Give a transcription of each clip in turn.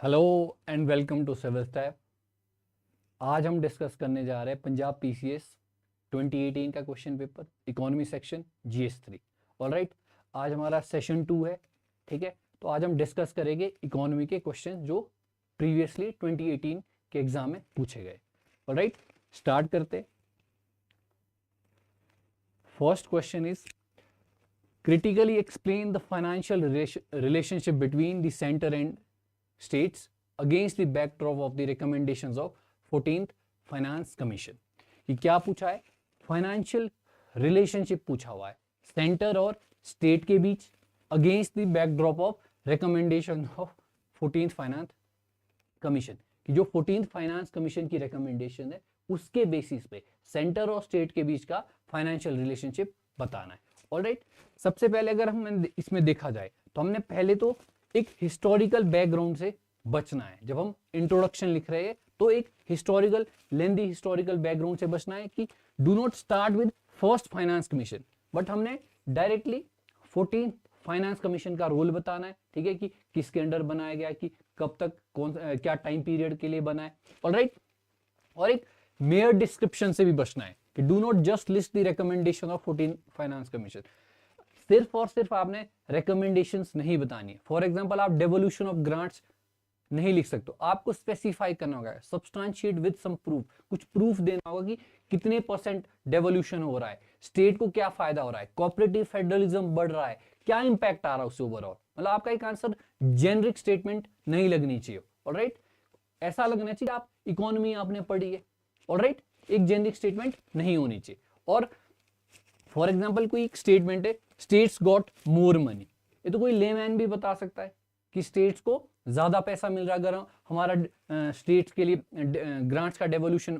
Hello and welcome to civil step. आज हम discuss करने जा रहे हैं पंजाब पीसीएस 2018 का question paper, economy section GS 3। Alright, आज हमारा सेशन 2 है। ठीक है, तो आज हम डिस्कस करेंगे इकोनॉमी के क्वेश्चन जो प्रीवियसली 2018 के एग्जाम में पूछे गए। ऑलराइट, स्टार्ट करते। First question is critically explain the financial relationship between the center and states against the backdrop of the recommendations of 14th finance commission. कि क्या पूछा है? फाइनेंशियल रिलेशनशिप पूछा हुआ है सेंटर और स्टेट के बीच against the backdrop of recommendation of 14th finance commission. कि जो 14th फाइनेंस कमीशन की रिकमेंडेशन है उसके बेसिस पे सेंटर और स्टेट के बीच का फाइनेंशियल रिलेशनशिप बताना है। ऑलराइट, सबसे पहले अगर हम इसमें देखा जाए तो हमने पहले तो एक हिस्टोरिकल बैकग्राउंड से बचना है। जब हम इंट्रोडक्शन लिख रहे हैं तो एक हिस्टोरिकल लेंदी हिस्टोरिकल बैकग्राउंड से बचना है कि do not start with first finance commission, but हमने डायरेक्टली 14th फाइनेंस कमीशन का रोल बताना है। ठीक है, कि किसके अंडर बनाया गया, कि कब तक कौन क्या टाइम पीरियड के लिए बना है। ऑलराइट, और एक मेयर डिस्क्रिप्शन से भी बचना है कि do not just list the recommendation of 14th finance commission. सिर्फ और सिर्फ आपने रिकमेंडेशंस नहीं बतानी है। फॉर एग्जांपल, आप डेवोल्यूशन ऑफ ग्रांट्स नहीं लिख सकते, आपको स्पेसिफाई करना होगा, सब्सटेंशिएट विद सम प्रूफ, कुछ प्रूफ देना होगा कि कितने परसेंट डेवोल्यूशन हो रहा है, स्टेट को क्या फायदा हो रहा है, कोऑपरेटिव फेडरलिज्म बढ़ रहा है, क्या इंपैक्ट आ रहा है उससे ओवरऑल। मतलब आपका एक आंसर जेनरिक स्टेटमेंट नहीं लगनी चाहिए। ऑलराइट, ऐसा लगना चाहिए आप इकोनॉमी आपने पढ़ी है। ऑलराइट, एक जेनरिक स्टेटमेंट नहीं होनी चाहिए। और फॉर एग्जांपल कोई एक स्टेटमेंट है, स्टेट्स गॉट मोर मनी, ये तो कोई लेमैन भी बता सकता है कि स्टेट्स को ज्यादा पैसा मिल रहा है अगर हमारा स्टेट्स के लिए ग्रांट्स का डेवोल्यूशन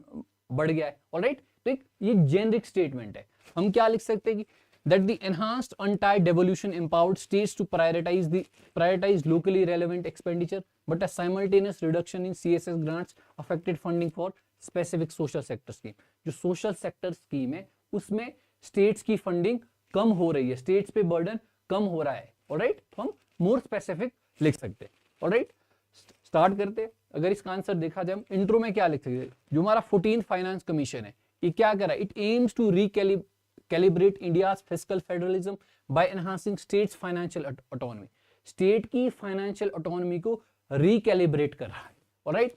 बढ़ गया है। ऑलराइट, तो एक ये जेनरिक स्टेटमेंट है। हम क्या लिख सकते हैं कि that the enhanced untied devolution empowered states to prioritize locally relevant expenditure, but a simultaneous reduction in CSS grants affected funding for specific social sector scheme। जो social sector scheme है उसमें states की funding कम हो रही है, states पे burden कम हो रहा है। ऑलराइट, तो हम more specific लिख सकते हैं। ऑलराइट, स्टार्ट करते। अगर इसका आंसर देखा जाए, हम इंट्रो में क्या लिख सकते हैं? जो हमारा 14th फाइनेंस कमीशन है ये क्या कर रहा है? It aims to calibrate India's fiscal federalism by enhancing states financial autonomy। State की फाइनेंशियल ऑटोनॉमी को रिकैलिब्रेट कर रहा है। Alright,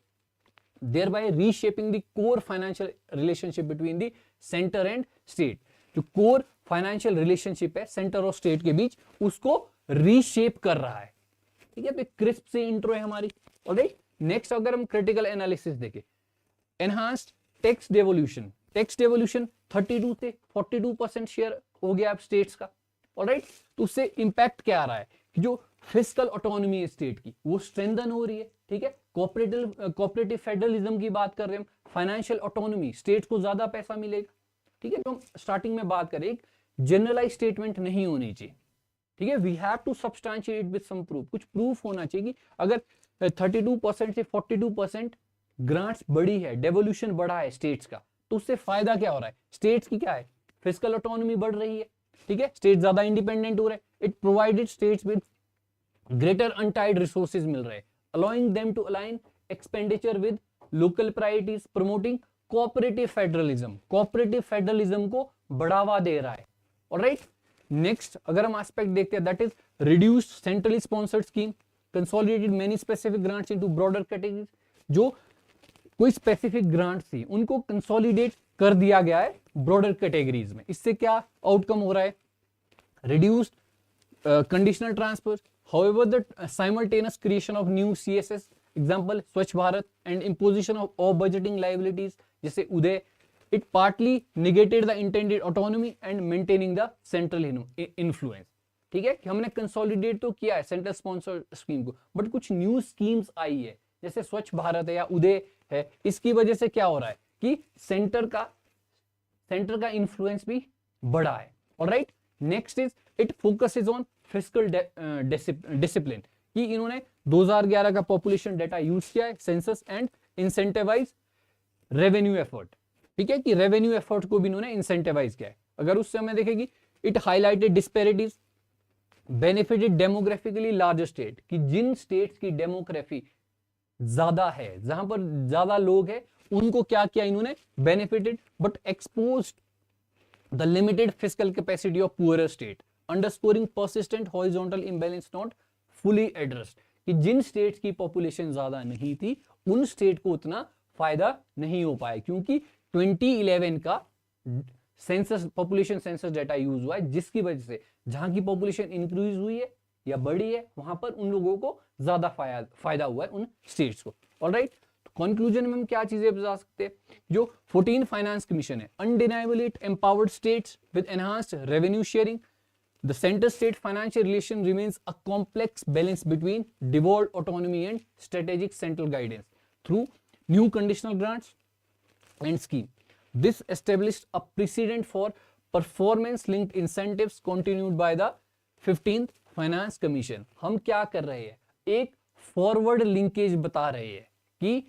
thereby reshaping the core financial relationship between the center and state। जो कोर फाइनेंशियल रिलेशनशिप है centre और state के बीच उसको रीशेप कर रहा है। ठीक है, क्रिस्प से इंट्रो है हमारी। ऑलराइट, नेक्स्ट अगर हम क्रिटिकल एनालिसिस देखें, enhanced tax devolution, tax devolution 32 से 42% शेयर हो गया अब स्टेट्स का। ऑलराइट, तो उससे इंपैक्ट क्या आ रहा है कि जो फिस्कल ऑटोनॉमी है स्टेट की वो स्ट्रेंथन हो रही है। ठीक है, कोऑपरेटिव फेडरलिज्म की बात कर रहे हैं हम, फाइनेंशियल ऑटोनॉमी, स्टेट्स को ज्यादा पैसा मिलेगा। ठीक है, तो हम स्टार्टिंग में बात करें, एक जनरलाइज स्टेटमेंट नहीं होनी चाहिए। ठीक है, we have to substantiate with some proof, कुछ प्रूफ होना चाहिए कि अगर 32% से 42% ग्रांट्स बढ़ी है, डेवोल्यूशन बढ़ा है स्टेट्स का, तो उससे फायदा क्या हो रहा है? स्टेट्स की क्या है? फिस्कल ऑटोनॉमी बढ़ रही है। ठीक है, स्टेट ज्यादा इंडिपेंडेंट हो रहे हैं। It provided states with greater untied resources मिल रहे हैं, allowing them to align expenditure with local priorities, promoting cooperative federalism, cooperative federalism को बढ़ावा दे रहा है। ऑलराइट, नेक्स्ट अगर हम एस्पेक्ट देखते हैं, that is reduced centrally sponsored scheme, consolidated many specific grants into broader categories. जो कोई स्पेसिफिक ग्रांट थी उनको कंसोलिडेट कर दिया गया है ब्रॉडर कैटेगरीज में। इससे क्या आउटकम हो रहा है? Reduced conditional transfer, however the simultaneous creation of new CSS, example Swachh Bharat, and imposition of budgeting liabilities जैसे UDAY, it partly negated the intended autonomy and maintaining the central influence. ठीक है, कि हमने कंसोलिडेट तो किया है सेंट्रल स्पॉन्सर स्कीम को, but कुछ न्यू स्कीम्स आई है जैसे स्वच्छ भारत है या उदय है, इसकी वजह से क्या हो रहा है कि सेंटर का इन्फ्लुएंस भी बढ़ा है। Alright, next is it focuses on fiscal discipline, कि इन्होंने 2011 का पॉपुलेशन डेटा यूज किया है, census, and incentivise revenue effort. ठीक है, कि रेवेन्यू एफर्ट को भी इन्होंने इंसेंटिवाइज किया है। अगर उस समय देखेगी, it highlighted disparities, benefited demographically larger state, कि जिन स्टेट्स की डेमोग्राफी ज्यादा है, जहां पर ज्यादा लोग हैं उनको क्या किया इन्होंने, benefited, but expose the limited physical capacity of poorer state, underscoring persistent horizontal imbalance not fully addressed, कि जिन स्टेट्स की पॉपुलेशन ज्यादा नहीं थी उन स्टेट को उतना फायदा नहीं हो पाया, क्योंकि 2011 का census population census data use हुआ है, जिसकी वजह से जहां की पॉपुलेशन इंक्रीज हुई है या बढ़ी है वहां पर उन लोगों को ज्यादा फायदा हुआ है, उन स्टेट्स को। ऑलराइट, कंक्लूजन में हम क्या चीजें बता सकते हैं, जो 14 फाइनेंस कमीशन है, undeniably it empowered states with enhanced revenue sharing, the center state financial relation remains a complex balance between devolved autonomy and strategic central guidance through new conditional grants and scheme. This established a precedent for performance linked incentives continued by the 15th finance commission. हम क्या कर रहे हैं, एक forward linkage बता रहे हैं कि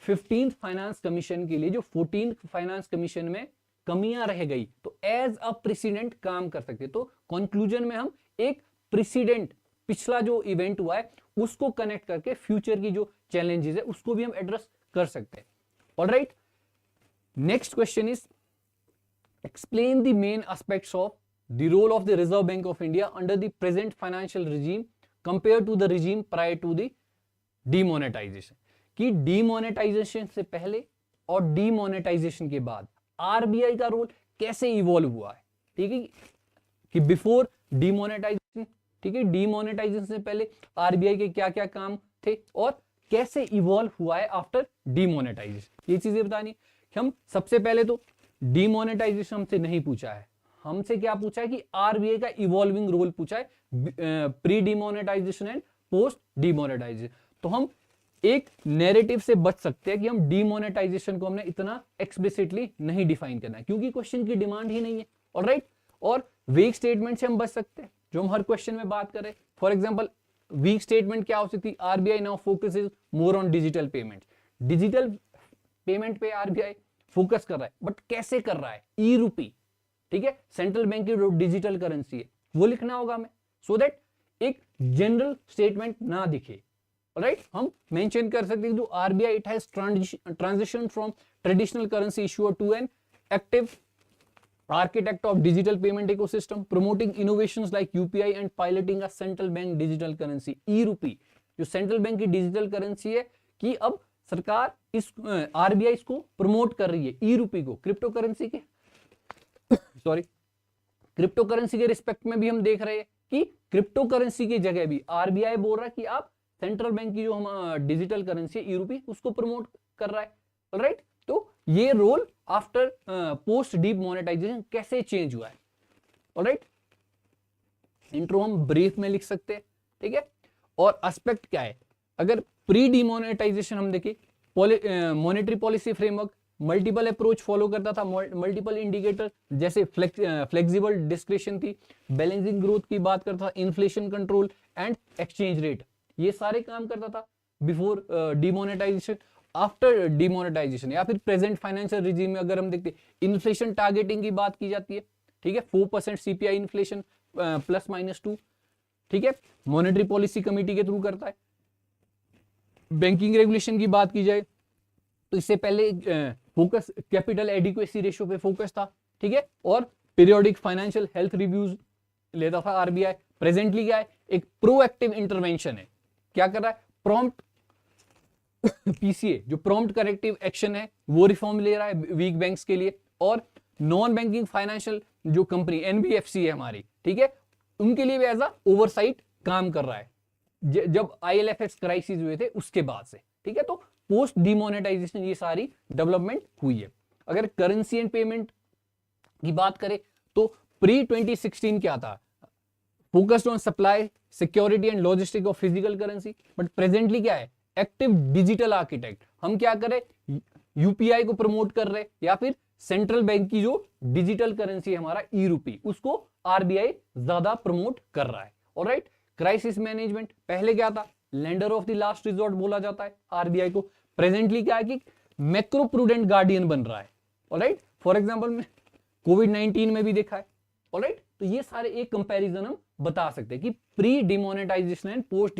15th फाइनेंस कमीशन के लिए जो 14th फाइनेंस कमीशन में कमियां रह गई तो एज अ प्रेसिडेंट काम कर सकते। तो कंक्लूजन में हम एक प्रेसिडेंट, पिछला जो इवेंट हुआ है उसको कनेक्ट करके फ्यूचर की जो चैलेंजेस है उसको भी हम एड्रेस कर सकते हैं। Alright, next question is explain the main aspects of the role of the Reserve Bank of India under the present financial regime compared to the regime prior to the demonetization, कि demonetization से पहले और demonetization के बाद RBI का role कैसे evolve हुआ है। ठीक है, कि बिफोर demonetization, ठीक है, demonetization से पहले RBI के क्या क्या काम थे और कैसे इवॉल्व हुआ है आफ्टर demonetization, ये चीजें बतानी। हम सबसे पहले तो demonetization हमसे नहीं पूछा है, हमसे क्या पूछा है कि आरबीआई का इवॉल्विंग रोल पूछा है, pre demonetisation and post demonetisation. तो हम एक नैरेटिव से बच सकते हैं कि हम डिमोनेटाइजेशन को हमने इतना एक्सप्लिसिटली नहीं डिफाइन करना है, क्योंकि क्वेश्चन की डिमांड ही नहीं है। ऑलराइट, और वीक स्टेटमेंट से हम बच सकते हैं जो हम हर क्वेश्चन में बात करें। फॉर एग्जांपल वीक स्टेटमेंट क्या हो सकती है, RBI now focuses more on digital payment, digital payment पे आरबीआई फोकस कर रहा है, बट कैसे कर रहा है, ई रूपी, ठीक है, सेंट्रल बैंक की जो डिजिटल करेंसी है वो लिखना होगा हमें, सो दैट एक जनरल स्टेटमेंट ना दिखे। राइट, हम मेंशन कर सकते हैं जो RBI it has transition from traditional currency issuer to an active architect of digital payment ecosystem, promoting innovations like UPI and piloting a central bank digital currency, e rupee, जो central bank की digital currency है, कि अब सरकार इस RBI इसको promote कर रही है, ई रूपी को, क्रिप्टो करेंसी के सॉरी क्रिप्टो करेंसी के रिस्पेक्ट में भी हम देख रहे हैं कि क्रिप्टो करेंसी की जगह भी आरबीआई बोल रहा है कि आप सेंट्रल बैंक की जो हम डिजिटल करेंसी है ई रूपी उसको प्रमोट कर रहा है। ऑलराइट, तो ये रोल आफ्टर पोस्ट डिमोनेटाइजेशन कैसे चेंज हुआ है। ऑलराइट, इंट्रो हम ब्रीफ में लिख सकते हैं, ठीक है, और एस्पेक्ट क्या है, अगर प्री डिमोनेटाइजेशन हम देखें, monetary policy framework multiple approach follow करता था, मल्टीपल इंडिकेटर, जैसे फ्लेक्सिबल डिस्क्रिप्शन थी, बैलेंसिंग ग्रोथ की बात करता था, inflation control and exchange rate, ये सारे काम करता था बिफोर डिमोनेटाइजेशन। आफ्टर डिमोनेटाइजेशन या फिर प्रेजेंट फाइनेंशियल रिजीम में अगर हम देखते हैं, इन्फ्लेशन टारगेटिंग की बात की जाती है, ठीक है, 4% सीपीआई इन्फ्लेशन +-2, ठीक है, मॉनेटरी पॉलिसी कमेटी के थ्रू करता है। बैंकिंग रेगुलेशन की बात की जाए तो इससे पहले फोकस कैपिटल एडिक्वेसी रेशियो पे फोकस था, ठीक है, और पीरियोडिक फाइनेंशियल हेल्थ रिव्यूज लेता था आरबीआई। प्रेजेंटली क्या है, एक प्रोएक्टिव इंटरवेंशन है, क्या कर रहा है, प्रॉम्प्ट पीसीए जो प्रॉम्प्ट करेक्टिव एक्शन है वो रिफॉर्म ले रहा है वीक बैंक्स के लिए, और नॉन बैंकिंग फाइनेंशियल जो कंपनी एनबीएफसी है हमारी, ठीक है, उनके लिए भी एज अ ओवरसाइट काम कर रहा है जब आईएलएफएस क्राइसिस हुए थे उसके बाद से, ठीक है। तो पोस्ट डिमोनेटाइजेशन ये सारी डेवलपमेंट हुई है। अगर करेंसी एंड पेमेंट की बात करें तो प्री 2016 क्या था, focused on supply security and logistic of physical currency, but presently क्या है, एक्टिव डिजिटल आर्किटेक्ट। हम क्या करें, यूपीआई को प्रमोट कर रहे, या फिर सेंट्रल बैंक की जो डिजिटल करेंसी है हमारा ई रूपी, उसको आरबीआई ज्यादा प्रमोट कर रहा है। ऑलराइट, क्राइसिस मैनेजमेंट, पहले क्या था, lender of the last resort बोला जाता है आरबीआई को, प्रेजेंटली क्या है कि मैक्रो प्रूडेंट गार्डियन बन रहा है। ऑलराइट, फॉर एग्जांपल में कोविड-19 में भी देखा है। ऑलराइट, तो ये सारे एक कंपैरिजन हम बता सकते हैं कि pre demonetisation and post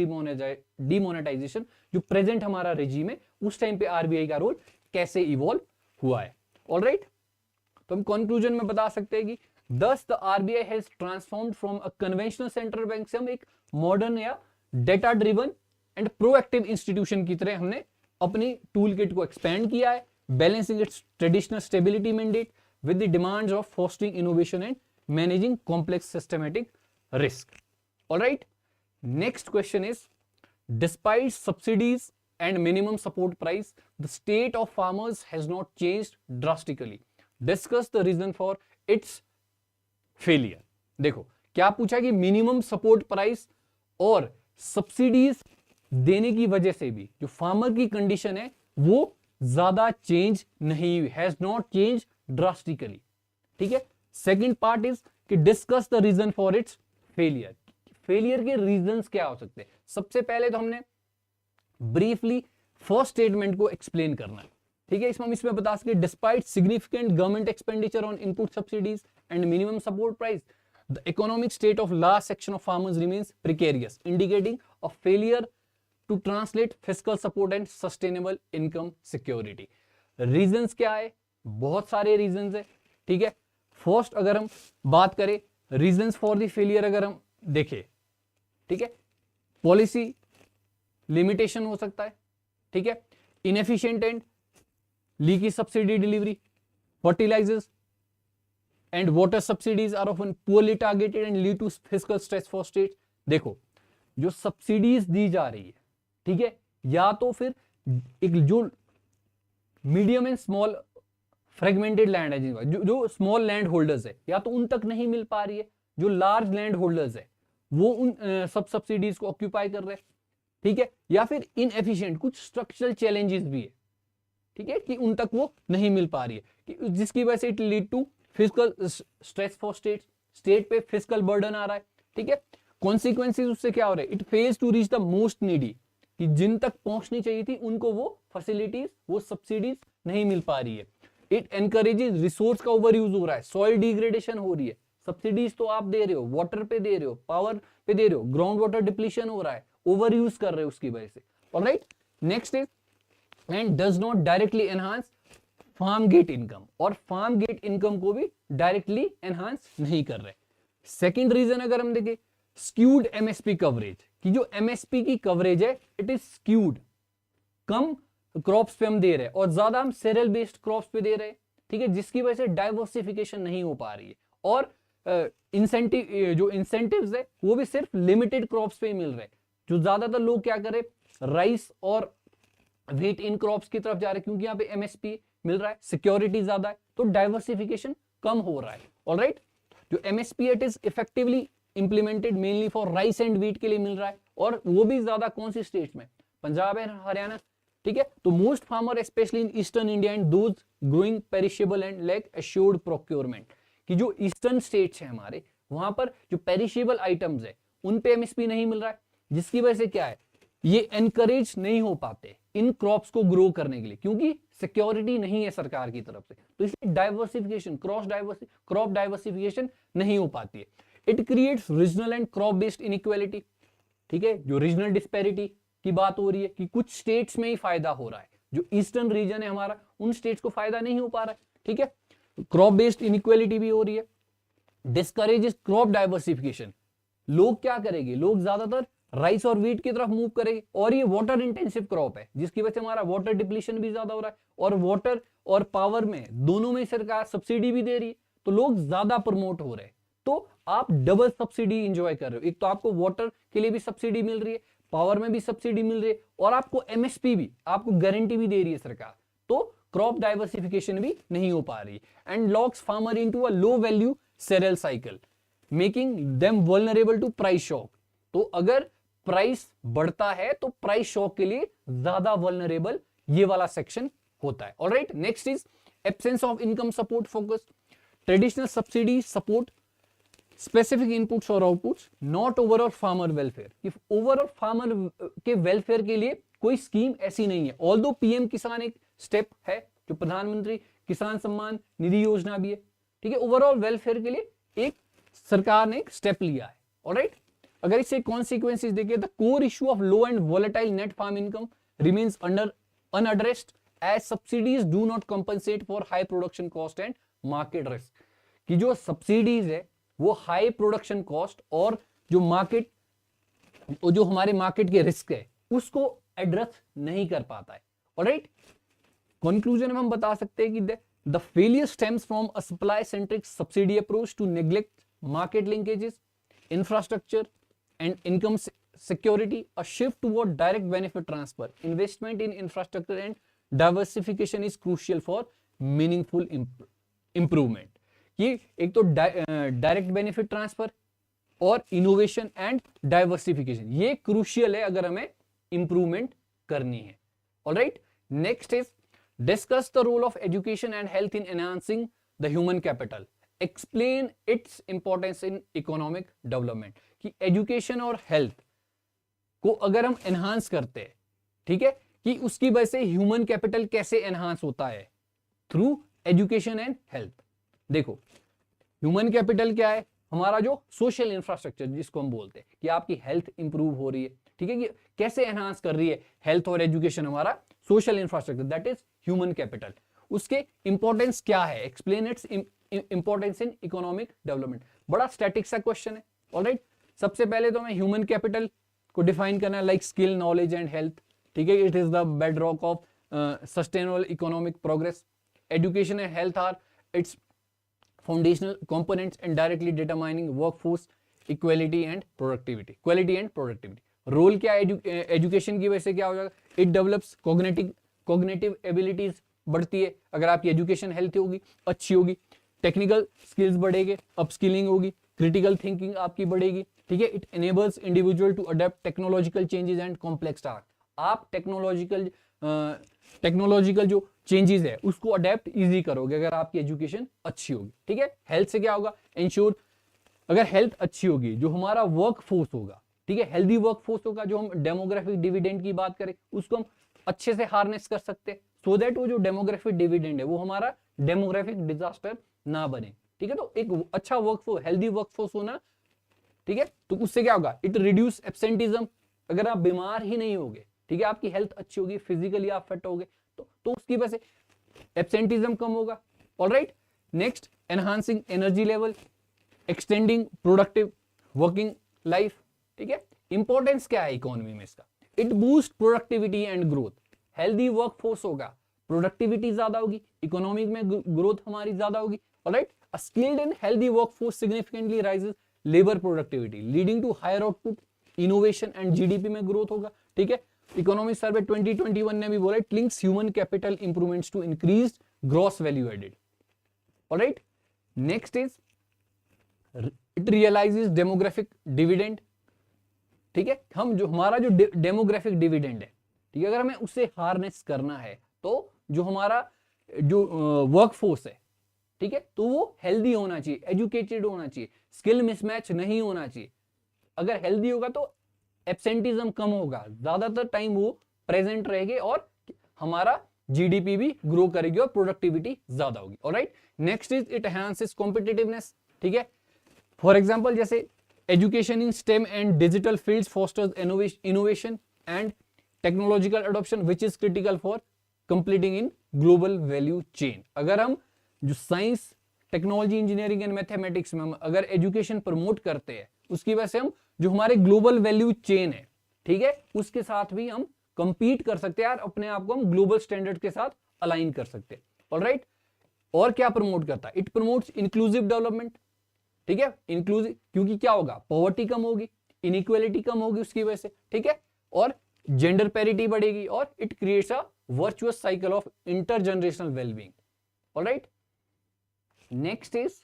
demonetisation जो प्रेजेंट हमारा रेजीम है उस टाइम पे आरबीआई का रोल कैसे इवॉल्व हुआ है। ऑलराइट, तो हम कंक्लूजन में बता सकते हैं कि thus the RBI has transformed from a conventional central bank से हम एक मॉडर्न या data driven and proactive institution की तरह हमने अपनी टूल किट को एक्सपेंड किया है, balancing it's traditional stability mandate with the demands of fostering innovation and managing complex systematic risk. Alright, next question is despite subsidies and minimum support price, the state of farmers has not changed drastically. Discuss the reason for its failure. देखो क्या पूछा कि minimum support price और subsidies देने की वजह से भी जो फार्मर की कंडीशन है वो ज्यादा चेंज नहीं हुई, हैज नॉट चेंज ड्रास्टिकली। ठीक है, सेकेंड पार्ट इज कि discuss the reason for its failure. Failure के रीजंस क्या हो सकते हैं। सबसे पहले तो हमने ब्रीफली फर्स्ट स्टेटमेंट को एक्सप्लेन करना है। ठीक है, इसमें बता सके despite significant government expenditure on input subsidies and minimum support price the economic state of large section of farmers remains precarious, indicating a failure to translate fiscal support and sustainable income security. Reasons क्या है, बहुत सारे reasons है। ठीक है, first अगर हम बात करें रीजंस फॉर द फेलियर अगर हम देखें, ठीक है, पॉलिसी लिमिटेशन हो सकता है। ठीक है, inefficient and leaky subsidy delivery, fertilisers and water subsidies are often poorly targeted and lead to fiscal stress for state. देखो जो सब्सिडीज दी जा रही है, ठीक है, या तो फिर एक जो medium and small fragmented land है, जो स्मॉल लैंड होल्डर्स है, या तो उन तक नहीं मिल पा रही है। जो लार्ज लैंड होल्डर्स है वो उन सब सब्सिडीज को ऑक्यूपाई कर रहे हैं। ठीक है, या फिर इनएफिशिएंट कुछ स्ट्रक्चरल चैलेंजेस भी है। ठीक है, कि उन तक वो नहीं मिल पा रही है, कि जिसकी वजह से it lead to fiscal stress for state, state पे फिस्कल बर्डन आ रहा है। ठीक है, कॉन्सिक्वेंसेस उससे क्या हो रहे हैं, it fails to reach the most needy, कि जिन तक पहुंचनी चाहिए थी उनको वो फैसिलिटीज, वो सब्सिडीज नहीं मिल पा रही है। इट एनकरेजेस रिसोर्स का ओवर यूज हो रहा है, सॉइल डिग्रेडेशन हो रही है। सब्सिडीज तो आप दे रहे हो, वाटर पे दे रहे हो, पावर पे दे रहे हो, ग्राउंड वाटर डिप्लीशन हो रहा है, ओवर यूज कर रहे हो उसकी वजह से। Alright, next is and does not directly enhance farm gate income, और फार्म गेट इनकम को भी डायरेक्टली एनहांस नहीं कर रहे। सेकंड रीजन अगर हम देखें स्क्यूड एमएसपी कवरेज, कि जो एमएसपी की कवरेज है it is skewed, come crops पे हम दे रहे हैं और ज्यादा हम सेरियल बेस्ड क्रॉप्स पे दे रहे हैं। ठीक है, जिसकी वजह से डाइवर्सिफिकेशन नहीं हो पा रही है, और इंसेंटिव जो इंसेंटिव्स है वो भी सिर्फ लिमिटेड क्रॉप्स पे ही मिल रहे हैं। जो ज्यादातर लोग क्या करे, राइस और व्हीट इन क्रॉप्स की तरफ जा रहे हैं, क्योंकि यहाँ पे एमएसपी मिल रहा है, सिक्योरिटी ज्यादा है, तो डाइवर्सिफिकेशन कम हो रहा है। ऑलराइट, जो MSP it is effectively implemented mainly for rice and wheat के लिए मिल रहा है, और वो भी ज्यादा कौन सी स्टेट्स में, पंजाब एंड हरियाणा। ठीक है, तो most farmer specially in eastern India and those growing perishable and lack assured procurement, कि जो ईस्टर्न स्टेट्स हैं हमारे, वहां पर जो पेरिशेबल आइटम्स है उन पे एमएसपी नहीं मिल रहा है, जिसकी वजह से क्या है, ये एनकरेज नहीं हो पाते इन क्रॉप्स को ग्रो करने के लिए, क्योंकि सिक्योरिटी नहीं है सरकार की तरफ से। तो इसलिए डाइवर्सिफिकेशन, क्रॉप डाइवर्सिफिकेशन नहीं हो पाती है। It creates regional and crop based inequality. ठीक है, जो रीजनल डिस्पैरिटी की बात हो रही है कि कुछ स्टेट्स में ही फायदा हो रहा है, जो ईस्टर्न रीजन है हमारा उन स्टेट्स को फायदा नहीं हो पा रहा है। ठीक है, क्रॉप बेस्ड इनइक्वालिटी भी हो रही है। डिस्करेजेस क्रॉप डाइवर्सिफिकेशन, लोग क्या करेंगे, लोग ज्यादातर राइस और व्हीट की तरफ मूव करेंगे, और ये वाटर इंटेंसिव क्रॉप है, जिसकी वजह से हमारा वाटर डिप्लीशन भी ज्यादा हो रहा है, और वाटर और पावर में दोनों में सरकार सब्सिडी भी दे रही है, तो लोग ज्यादा प्रमोट हो रहे हैं। तो आप डबल सब्सिडी इंजॉय कर रहे हो, एक तो आपको वाटर के लिए भी सब्सिडी मिल रही है, पावर में भी सब्सिडी मिल रही है, और आपको एमएसपी भी, आपको गारंटी भी दे रही है सरकार, तो क्रॉप डाइवर्सिफिकेशन भी नहीं हो पा रही। And locks farmer into a low value cereal cycle, making them vulnerable to price shock. तो अगर प्राइस बढ़ता है तो प्राइस शॉक के लिए ज्यादा वल्नरेबल ये वाला सेक्शन होता है। Alright, next is absence of income support focus, traditional subsidy support specific inputs और outputs, not overall farmer welfare, कि ओवरऑल फार्मर के वेलफेयर के लिए कोई स्कीम ऐसी नहीं है। ऑल्दो पीएम किसान एक स्टेप है, जो प्रधानमंत्री किसान सम्मान निधि योजना भी है। ठीक है, ओवरऑल वेलफेयर के लिए एक सरकार ने एक स्टेप लिया है। ऑलराइट, अगर इससे कॉन्सिक्वेंसेस देखिए, the core issue of low and volatile net farm income remains under unaddressed as subsidies do not compensate for high production cost and market risk. कि जो सब्सिडीज है वो हाई प्रोडक्शन कॉस्ट और जो market, जो हमारे market के risk है उसको एड्रेस नहीं कर पाता है। ऑलराइट, कंक्लूजन में हम बता सकते हैं कि the failure stems from a supply centric subsidy approach to neglect market linkages, infrastructure and income security, a shift toward direct benefit transfer, investment in infrastructure and diversification is crucial for meaningful improvement। कि एक तो direct benefit transfer और innovation and diversification ये crucial है अगर हमें improvement करनी है। Alright, next is discuss the role of education and health in enhancing the human capital, explain its importance in economic development. कि एजुकेशन और हेल्थ को अगर हम एनहांस करते हैं, ठीक है, कि उसकी वजह से ह्यूमन कैपिटल कैसे एनहांस होता है, थ्रू एजुकेशन एंड हेल्थ। देखो ह्यूमन कैपिटल क्या है, हमारा जो सोशल इंफ्रास्ट्रक्चर जिसको हम बोलते हैं, कि आपकी हेल्थ इंप्रूव हो रही है, ठीक है, कि कैसे एनहांस कर रही है हेल्थ और एजुकेशन हमारा social infrastructure, that is human capital. उसके इंपॉर्टेंस क्या है, explain its importance in economic development. बड़ा स्टैटिक सा क्वेश्चन है। ऑलराइट, सबसे पहले तो हमें ह्यूमन कैपिटल को डिफाइन करना है like skill, knowledge and health, ठीक है, it is the bedrock of sustainable economic progress. Education and health are its foundational components and directly determining workforce equality and productivity, quality and productivity. Role क्या है education की वजह से, क्या हो जाएगा, इट डेवलप्स कॉग्निटिव एबिलिटीज बढ़ती है अगर आपकी एजुकेशन हेल्थ होगी, अच्छी होगी, टेक्निकल स्किल्स बढ़ेंगे, अपस्किलिंग होगी, क्रिटिकल थिंकिंग आपकी बढ़ेगी, ठीक है, it enables individual to adapt technological changes and complex task. आप टेक्नोलॉजिकल जो चेंजेस है उसको अडेप्ट इजी करोगे अगर आपकी एजुकेशन अच्छी होगी, ठीक है। हेल्थ से क्या होगा, इंश्योर, अगर हेल्थ अच्छी होगी, जो हमारा वर्क फोर्स होगा, ठीक है, हेल्दी वर्क फोर्स होगा, जो हम डेमोग्राफिक डिविडेंड की बात करें उसको हम अच्छे से हार्नेस कर सकते हैं, सो दैट वो जो डेमोग्राफिक डिविडेंड है वो हमारा डेमोग्राफिक डिजास्टर ना बने, ठीक है। तो एक अच्छा वर्कफोर्स, हेल्दी वर्कफोर्स होना, ठीक है, तो उससे क्या होगा, इट रिड्यूस एब्सेंटिज्म। अगर आप बीमार ही नहीं होगे, ठीक है, आपकी हेल्थ अच्छी होगी, फिजिकली आप फिट होगे, तो उसकी वजह से एब्सेंटिज्म कम होगा। Alright, next, enhancing energy level, extending productive working life, ठीक है। इंपॉर्टेंस क्या है इकोनॉमी में इसका, it boost productivity and growth. Healthy workforce होगा, प्रोडक्टिविटी ज्यादा होगी, इकोनॉमिक में ग्रोथ हमारी ज्यादा होगी। Alright, a skilled and healthy workforce significantly raises labour productivity leading to higher output, innovation and GDP में ग्रोथ होगा, ठीक है। इकोनॉमिक सर्वे 2021 ने भी बोला, it links human capital improvements to increase gross value added. Alright, next is it realises demographic dividend, ठीक है, हम जो हमारा जो डेमोग्राफिक डिविडेंड है, ठीक है, अगर हमें उसे हार्नेस करना है तो जो हमारा जो वर्कफोर्स है, ठीक है, तो वो हेल्दी होना चाहिए, एजुकेटेड होना चाहिए, स्किल मिसमैच नहीं होना चाहिए। अगर हेल्दी होगा तो एब्सेंटिज्म कम होगा, ज्यादातर टाइम वो प्रेजेंट रहेंगे और हमारा जीडीपी भी ग्रो करेगी और प्रोडक्टिविटी ज्यादा होगी। Alright, next is it enhances competitiveness, ठीक है। फॉर एग्जांपल, जैसे education in stem and digital fields fosters innovation and technological adoption which is critical for completing in global value chain. अगर हम जो science, technology, engineering and mathematics में हम अगर education promote करते हैं, उसकी वजह से हम जो हमारे ग्लोबल वैल्यू चेन है, ठीक है, उसके साथ भी हम कंपीट कर सकते हैं, अपने आप को हम ग्लोबल स्टैंडर्ड के साथ अलाइन कर सकते हैं। ऑलराइट, और क्या प्रमोट करता है, इट प्रमोट्स इंक्लूसिव डेवलपमेंट, ठीक है, इंक्लूसिव, क्योंकि क्या होगा, पॉवर्टी कम होगी, इनइक्वालिटी कम होगी उसकी वजह से, ठीक है, और जेंडर पैरिटी बढ़ेगी, और it creates a virtuous cycle of intergenerational wellbeing. Alright, next is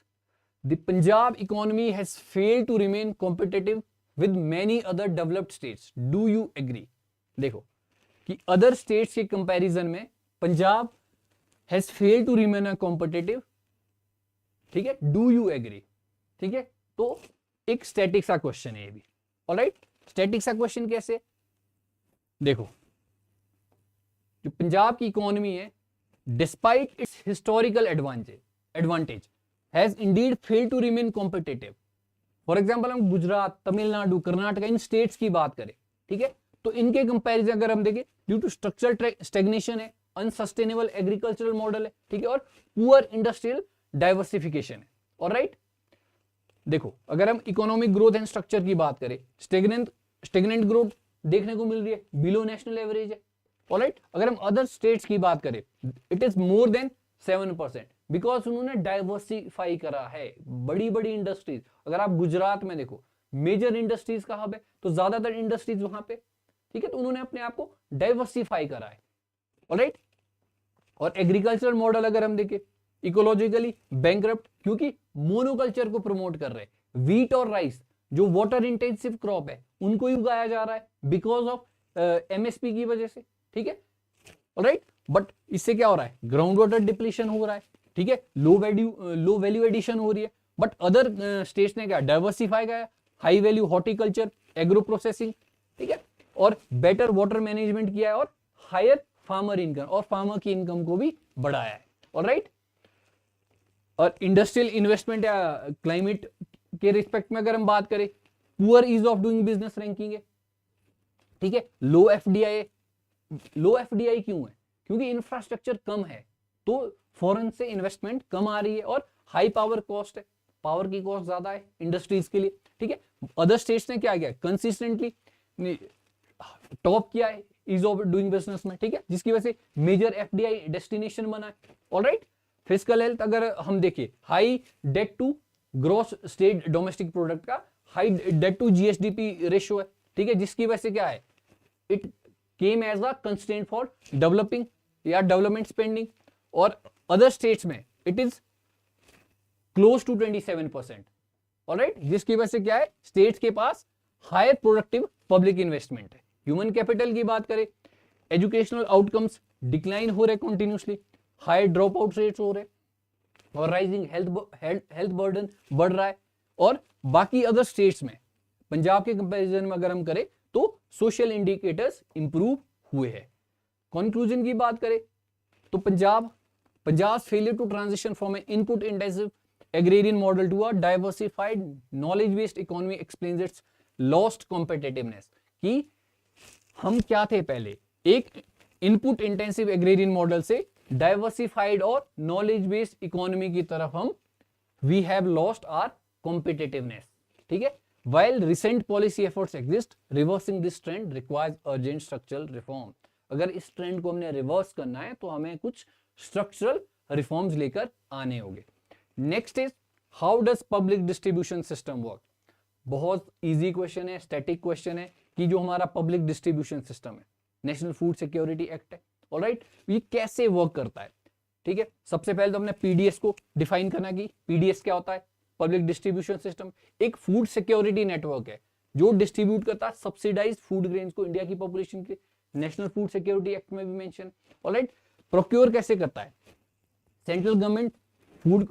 the Punjab economy has failed to remain competitive with many other developed states, do you agree. देखो कि अदर स्टेट्स के कंपैरिजन में Punjab has failed to remain competitive, ठीक है, do you agree, ठीक है। तो एक स्टैटिक सा क्वेश्चन है ये भी। ऑलराइट, स्टैटिक सा क्वेश्चन कैसे, देखो जो पंजाब की इकोनॉमी है, despite its historical advantage has indeed failed to remain competitive, for example हम गुजरात, तमिलनाडु, कर्नाटक, इन स्टेट्स की बात करें, ठीक है, तो इनके कंपैरिजन अगर हम देखें, ड्यू टू स्ट्रक्चरल स्टेग्नेशन है, अनसस्टेनेबल एग्रीकल्चरल मॉडल है, ठीक है, और पुअर इंडस्ट्रियल डाइवर्सिफिकेशन है। ऑलराइट, देखो अगर हम इकोनॉमिक ग्रोथ एंड स्ट्रक्चर की बात करें, स्टेगनेंट ग्रोथ देखने को मिल रही है, बिलो नेशनल एवरेज है। ऑलराइट, अगर हम अदर स्टेट्स की बात करें, it is more than 7%, because उन्होंने डाइवर्सिफाई करा है, बड़ी बड़ी इंडस्ट्रीज। अगर आप गुजरात में देखो, मेजर इंडस्ट्रीज का हब है, तो ज्यादातर इंडस्ट्रीज वहां पे, ठीक है, तो उन्होंने अपने आप को डाइवर्सिफाई करा है। ऑलराइट, और एग्रीकल्चरल मॉडल अगर हम देखें, इकोलॉजिकली बैंकरप्ट, क्योंकि मोनोकल्चर को प्रमोट कर रहे हैं। व्हीट और राइस जो वाटर इंटेंसिव क्रॉप है, उनको ही उगाया जा रहा है बिकॉज ऑफ एमएसपी की वजह से, ठीक है। ऑलराइट, बट इससे क्या हो रहा है, ग्राउंड वाटर डिप्लीशन हो रहा है, ठीक है, लो वैल्यू एडिशन हो रही है। बट अदर स्टेट्स ने क्या डाइवर्सिफाई किया, high value horticulture, agro processing, ठीक है, और बेटर वाटर मैनेजमेंट किया है, और हायर फार्मर इनकम, और फार्मर की इनकम को भी बढ़ाया है। ऑलराइट, और इंडस्ट्रियल इन्वेस्टमेंट या क्लाइमेट के रिस्पेक्ट में अगर हम बात करें, poor ease of doing business ranking है, ठीक है, लो एफडीआई क्यों है, क्योंकि इंफ्रास्ट्रक्चर कम है, तो फॉरेन से इन्वेस्टमेंट कम आ रही है, और हाई पावर कॉस्ट है, पावर की कॉस्ट ज्यादा है इंडस्ट्रीज के लिए, ठीक है। अदर स्टेट्स ने क्या किया, कंसिस्टेंटली टॉप किया है ईज ऑफ डूइंग बिजनेस में, ठीक है, जिसकी वजह से मेजर एफडीआई डेस्टिनेशन बना है। ऑलराइट, फिस्कल हेल्थ अगर हम देखें, high debt to gross state domestic product का high debt to GSDP ratio है, ठीक है, जिसकी वजह से क्या है, it came as a constraint for developing या डेवलपमेंट स्पेंडिंग। और अदर स्टेट्स में it is close to 27%। Alright, जिसकी वजह से क्या है, स्टेट्स के पास हायर प्रोडक्टिव पब्लिक इन्वेस्टमेंट है। ह्यूमन कैपिटल की बात करें, एजुकेशनल आउटकम्स डिक्लाइन हो रहे continuously, high drop out rates हो रहे, और राइजिंग हेल्थ बर्डन बढ़ रहा है। और बाकी अदर स्टेट्स में, पंजाब के कंपैरिजन में अगर हम करें, तो सोशल इंडिकेटर्स इंप्रूव हुए हैं। कंक्लूजन की बात करें तो Punjab failure to transition from an input intensive agrarian model to a diversified knowledge based economy explains its lost competitiveness। कि हम क्या थे पहले, एक इनपुट इंटेंसिव एग्रेरियन मॉडल से डाइवर्सिफाइड और नॉलेज बेस्ड इकोनॉमी की तरफ हम we have lost our competitiveness, ठीक है। while recent policy efforts exist, reversing this trend requires urgent structural reform। अगर इस ट्रेंड को हमने रिवर्स करना है तो हमें कुछ स्ट्रक्चरल रिफॉर्म्स लेकर आने होंगे। Next is how does public distribution system work. बहुत इजी क्वेश्चन है, स्टैटिक क्वेश्चन है कि जो हमारा पब्लिक डिस्ट्रीब्यूशन सिस्टम है, नेशनल फूड सिक्योरिटी एक्ट है, ऑलराइट, ये कैसे वर्क करता है, ठीक है। सबसे पहले तो हमने पीडीएस को डिफाइन करना कि पीडीएस क्या होता है, पब्लिक डिस्ट्रीब्यूशन सिस्टम एक फूड सिक्योरिटी नेटवर्क है जो डिस्ट्रीब्यूट करता है सब्सिडाइज्ड फूड ग्रेन्स को इंडिया की पॉपुलेशन के, नेशनल फूड सिक्योरिटी एक्ट में भी मेंशन, ऑलराइट। प्रोक्योर कैसे करता है, सेंट्रल गवर्नमेंट फूड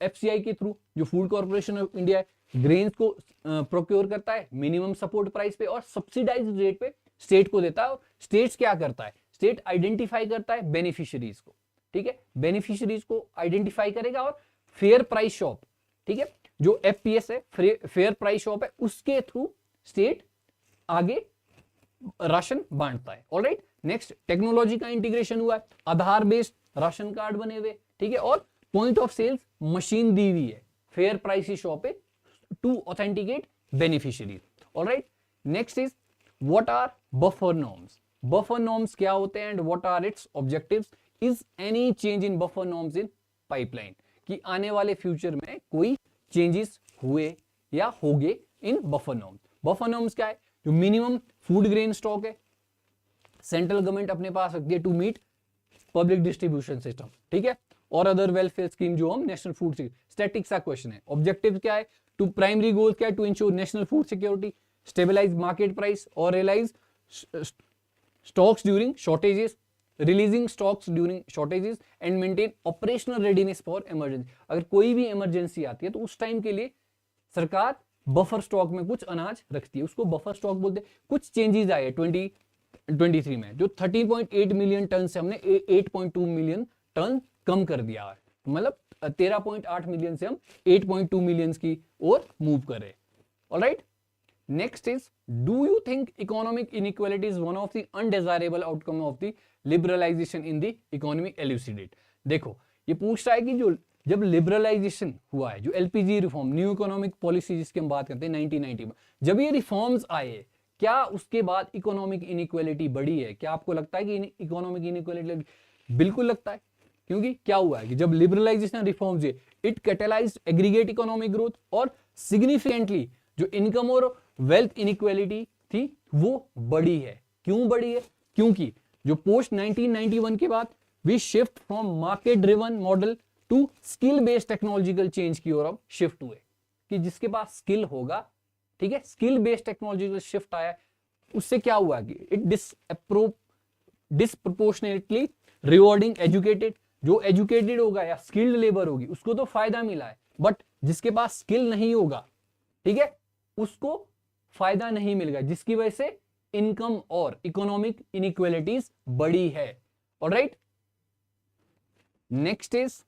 एफसीआई के थ्रू, जो फूड कॉर्पोरेशन ऑफ इंडिया है, ग्रेन्स को प्रोक्योर करता है मिनिमम सपोर्ट प्राइस पे और सब्सिडाइज्ड रेट पे स्टेट को देता है। और स्टेट्स क्या करता है, स्टेट आइडेंटिफाई करता है बेनिफिशियरीज को, ठीक है, बेनिफिशियरीज को आइडेंटिफाई करेगा और फेयर प्राइस शॉप, ठीक है, जो एफपीएस है, फेयर प्राइस शॉप है, उसके थ्रू स्टेट आगे राशन बांटता है, ऑलराइट। नेक्स्ट, टेक्नोलॉजी का इंटीग्रेशन हुआ है, आधार बेस्ड राशन कार्ड बने हुए, ठीक है, और पॉइंट ऑफ सेल्स मशीन दी हुई है फेयर प्राइस शॉप पे to authenticate beneficiaries, alright. Next is what are buffer norms. Buffer norms क्या होते हैं and what are its objectives. Is any change in buffer norms in pipeline, कि आने वाले फ्यूचर में कोई चेंजेस हुए या होंगे in buffer norms. Buffer norms क्या है, जो मिनिमम फूड ग्रेन स्टॉक है सेंट्रल गवर्नमेंट अपने पास रखती है to meet public distribution system, ठीक है, और अदर वेलफेयर स्कीम जो हम नेशनल फूड स्टैटिक सा क्वेश्चन है। ऑब्जेक्टिव क्या है, टू प्राइमरी गोल क्या है, to ensure national food security, stabilise market price और realise stocks during shortages, releasing stocks during shortages and maintain operational readiness for emergency. अगर कोई भी इमरजेंसी आती है तो उस टाइम के लिए सरकार बफर स्टॉक में कुछ अनाज रखती है, उसको बफर स्टॉक बोलते हैं। कुछ चेंजेस आए 2023 में, जो 13.8 मिलियन टन से हमने 8.2 मिलियन टन कम कर दिया है, मतलब 13.8 मिलियन से हम 8.2 मिलियन की ओर मूव कर रहे हैं, alright, next is, do you think economic inequality is one of the undesirable outcome of the liberalisation in the economy, elucidate. देखो ये पूछ रहा है कि जो जब लिबरलाइजेशन हुआ है, जो LPG reform, new economic policy जिसकी हम बात करते हैं 1990 में, जब ये रिफॉर्म्स आए, क्या उसके बाद इकोनॉमिक इनइक्वालिटी बढ़ी है? क्या आपको लगता है कि इकोनॉमिक इनइक्वालिटी? बिल्कुल लगता है, क्योंकि क्या हुआ है कि जब लिबरलाइजेशन रिफॉर्म्स हुए, it catalysed aggregate economic growth, और सिग्निफिकेंटली जो इनकम और वेल्थ इनइक्वालिटी थी वो बढ़ी है। क्यों बढ़ी है? क्योंकि जो पोस्ट 1991 के बाद we shift from market driven model to skill based technological change की ओर अब शिफ्ट हुए, कि जिसके पास स्किल होगा, ठीक है, स्किल बेस्ड टेक्नोलॉजिकल शिफ्ट आया, उससे क्या हुआ कि इट डिसप्रोपोर्शनेटली रिवॉर्डिंग एजुकेटेड, जो एजुकेटेड होगा या स्किल्ड लेबर होगी उसको तो फायदा मिला है, बट जिसके पास स्किल नहीं होगा, ठीक है, उसको फायदा नहीं मिलेगा, जिसकी वजह से इनकम और इकोनॉमिक इनइक्वालिटीज बढ़ी है। ऑलराइट, नेक्स्ट इज,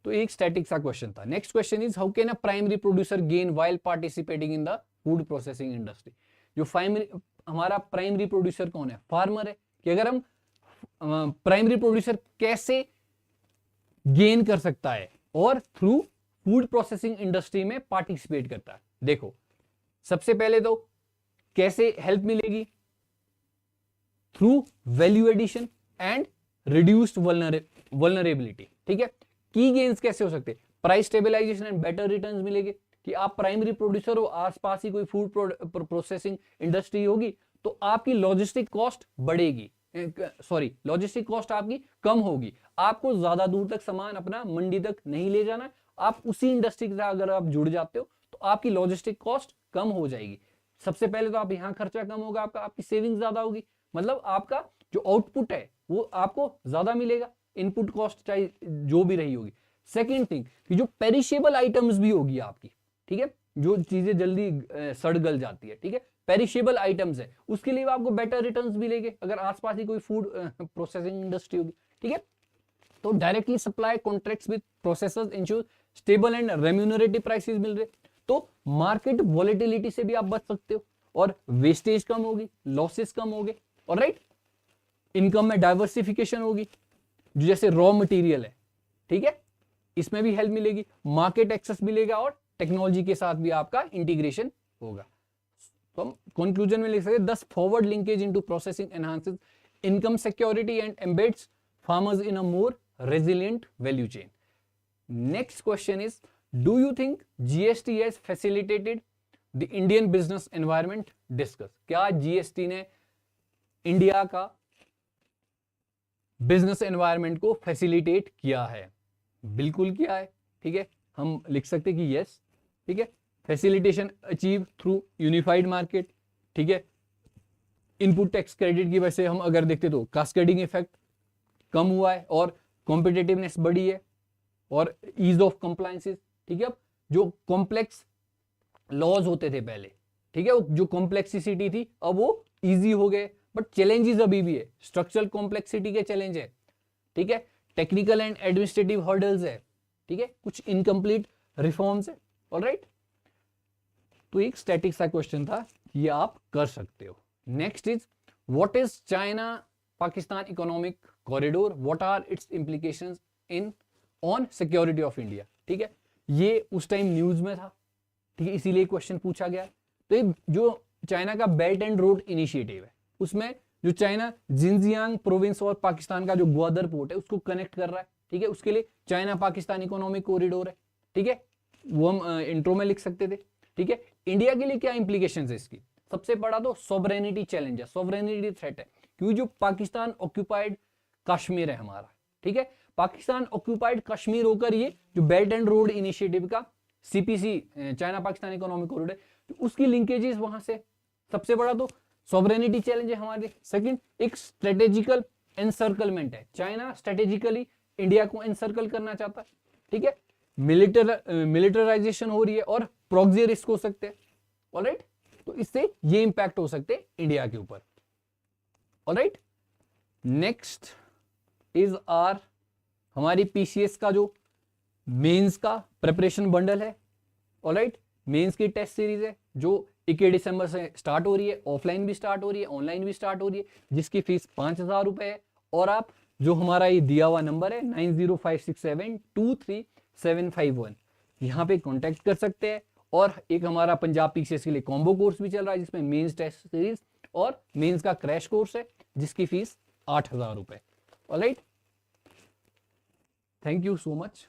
तो एक स्टैटिक सा क्वेश्चन था। Next question is, how can a primary producer gain while participating in the food processing industry? जो हमारा प्राइमरी प्रोड्यूसर कौन है? फार्मर है। कि अगर हम प्राइमरी प्रोड्यूसर कैसे गेन कर सकता है और थ्रू फूड प्रोसेसिंग इंडस्ट्री में पार्टिसिपेट करता है। देखो सबसे पहले तो कैसे हेल्प मिलेगी? Through value addition and reduced vulnerability. ठीक है, की गेन्स कैसे हो सकते? Price stabilisation and better returns मिलेंगे, कि आप प्राइमरी प्रोड्यूसर हो, आसपास ही कोई फूड प्रोसेसिंग इंडस्ट्री होगी तो आपकी लॉजिस्टिक कॉस्ट बढ़ेगी, लॉजिस्टिक कॉस्ट आपकी कम होगी, आपको ज्यादा दूर तक सामान अपना मंडी तक नहीं ले जाना, आप उसी इंडस्ट्री के साथ अगर आप जुड़ जाते हो तो आपकी लॉजिस्टिक कॉस्ट कम हो जाएगी। सबसे पहले तो आप यहाँ खर्चा कम होगा, आपकी सेविंग ज्यादा होगी, मतलब आपका जो आउटपुट है वो आपको ज्यादा मिलेगा, इनपुट कॉस्ट चाहे जो भी रही होगी। सेकेंड थिंग कि जो पेरिशेबल आइटम्स भी होगी आपकी, ठीक है, जो चीजें जल्दी सड़ गल जाती है, ठीक है, पेरिशेबल आइटम्स है, उसके लिए आपको बेटर रिटर्न्स मिलेंगे अगर आसपास ही कोई फूड प्रोसेसिंग इंडस्ट्री होगी। ठीक है, तो directly supply contracts with processors ensure stable and remunerative prices मिल रहे, तो मार्केट वॉलेटिलिटी से भी आप बच सकते हो और वेस्टेज कम होगी, लॉसेस कम होंगे। ऑलराइट, इनकम में डाइवर्सिफिकेशन होगी, जो जैसे रॉ मटेरियल है, ठीक है, इसमें भी हेल्प मिलेगी, मार्केट एक्सेस मिलेगा और टेक्नोलॉजी के साथ भी आपका इंटीग्रेशन होगा। तो हम कंक्लूजन में लिख सकते हैं, thus forward linkage into processing enhances income security and embeds farmers in a more resilient value chain. Next question is, do you think GST has facilitated the Indian business environment? Discuss. क्या GST ने India का business environment को facilitate किया है? बिल्कुल किया है। ठीक है, हम लिख सकते कि यस। ठीक है, facilitation achieve through unified market. ठीक है, इनपुट टैक्स क्रेडिट की वजह से हम अगर देखते तो कास्केडिंग इफेक्ट कम हुआ है और कॉम्पिटिटिवनेस बढ़ी है और ईज ऑफ कंप्लायंसेस। ठीक है, अब जो कॉम्प्लेक्स लॉज होते थे पहले, ठीक है, जो कॉम्प्लेक्सिसिटी थी अब वो इजी हो गए, बट चैलेंजेस अभी भी है, स्ट्रक्चरल कॉम्प्लेक्सिटी के चैलेंज है। ठीक है, टेक्निकल एंड एडमिनिस्ट्रेटिव हर्डल्स है। ठीक है, कुछ इनकम्प्लीट रिफॉर्म्स है। ऑलराइट, तो एक स्टैटिक सा क्वेश्चन था, ये आप कर सकते हो। Next is, what is China Pakistan economic corridor, what are its implications in on security of India? ठीक है, ये उस टाइम न्यूज में था, ठीक है, इसीलिए क्वेश्चन पूछा गया। तो ये जो चाइना का बेल्ट एंड रोड इनिशिएटिव है, उसमें जो चाइना जिनजियांग प्रोविंस और पाकिस्तान का जो ग्वादर पोर्ट है उसको कनेक्ट कर रहा है। ठीक है, उसके लिए चाइना पाकिस्तान इकोनॉमिक कॉरिडोर है। ठीक है, वो हम इंट्रो में लिख सकते थे। ठीक है, इंडिया के लिए क्या इंप्लीकेशंस है इसकी? सबसे बड़ा तो सॉवरेनिटी चैलेंज है, सॉवरेनिटी थ्रेट है, क्योंकि जो पाकिस्तान ऑक्यूपाइड कश्मीर है हमारा, ठीक है, पाकिस्तान ऑक्यूपाइड कश्मीर होकर ये जो बेल्ट एंड रोड इनिशिएटिव का CPC China Pakistan economic corridor है, उसकी लिंकेजेस वहां से, सबसे बड़ा तो सॉवरेनिटी चैलेंज है हमारे। सेकंड, एक स्ट्रेटेजिकल एनसर्कलमेंट है, चाइना स्ट्रेटेजिकली इंडिया को एनसर्कल करना चाहता है। ठीक है, मिलिटराइजेशन हो रही है और प्रॉक्सी रिस्क हो सकते हैं। ऑलराइट, तो इससे ये इंपैक्ट हो सकते हैं इंडिया के ऊपर। ऑलराइट, नेक्स्ट इज आर हमारी पीसीएस का जो मेंस का प्रिपरेशन बंडल है, ऑलराइट। मेंस की टेस्ट सीरीज है जो 21 दिसंबर से स्टार्ट हो रही है, ऑफलाइन भी स्टार्ट हो रही है, ऑनलाइन भी स्टार्ट हो रही है, जिसकी फीस 5,000 रुपए है। और आप जो हमारा ये दिया हुआ नंबर है 9056723751, यहाँ पे कॉन्टेक्ट कर सकते हैं। और एक हमारा पंजाब पीसीएस के लिए कॉम्बो कोर्स भी चल रहा है जिसमें मेंस टेस्ट सीरीज और मेंस का क्रैश कोर्स है जिसकी फीस 8,000 रुपए। Alright, thank you so much.